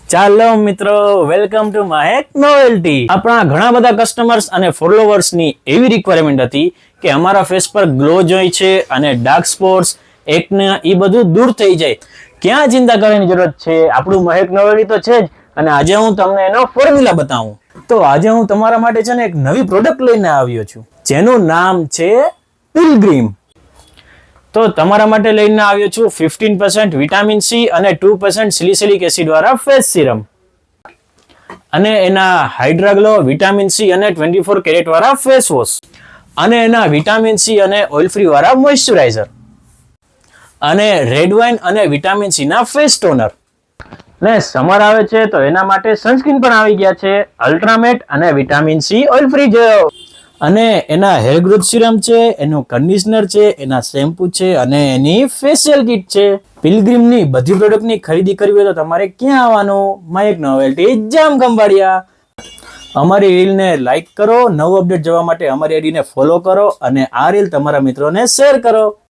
ચાલો મિત્રો, welcome to Mahek novelty. આપણા ઘણા બધા કસ્ટમર્સ અને ફોલોવર્સની એવી રિક્વાયરમેન્ટ હતી કે અમારા ફેસ પર ગ્લો જોઈએ છે અને ડાર્ક સ્પોટ્સ, એકને એ બધું દૂર થઈ જાય. ક્યાં ચિંતા કરવાની જરૂરત છે, આપણું મહેક નોવેલ્ટી તો છે જ. અને આજે હું તમને એનો ફોર્મ્યુલા બતાવું. તો આજે હું તમારા માટે છે ને એક નવી પ્રોડક્ટ લઈને આવ્યો છું, જેનું નામ છે પિલગ્રીમ. તો તમારા માટે લઈને આવ્યો છું 15% વિટામિન સી અને 2% સિલિસિલિક એસિડ વાળા ફેસ સિરમ, અને એના હાઇડ્રા ગ્લો, વિટામિન સી અને 24 કેરેટ વાળા ફેસ વોશ, અને એના વિટામિન સી અને ઓઇલ ફ્રી વાળા મોઇશ્ચરાઇઝર, અને રેડ વાઇન અને વિટામિન સી ના ફેસ ટોનર. ને સમર આવે છે તો એના માટે સનસ્ક્રીન પણ આવી ગયા છે, અલ્ટ્રામેટ અને vitamin C oil free gel, અને એના હેર ગ્રોથ સિરમ છે, એનું કન્ડિશનર છે, એના શેમ્પુ છે અને એની ફેશિયલ કિટ છે. પિલગ્રીમની બધી પ્રોડક્ટની ખરીદી કરવી હોય તો તમારે ક્યાં આવવાનું? મહેક નોવેલ્ટી, જામ ખંભાળિયા. અમારી રીલને લાઈક કરો, નવું અપડેટ જોવા માટે અમારી આઈડીને ફોલો કરો અને આ રીલ તમારા મિત્રોને શેર કરો.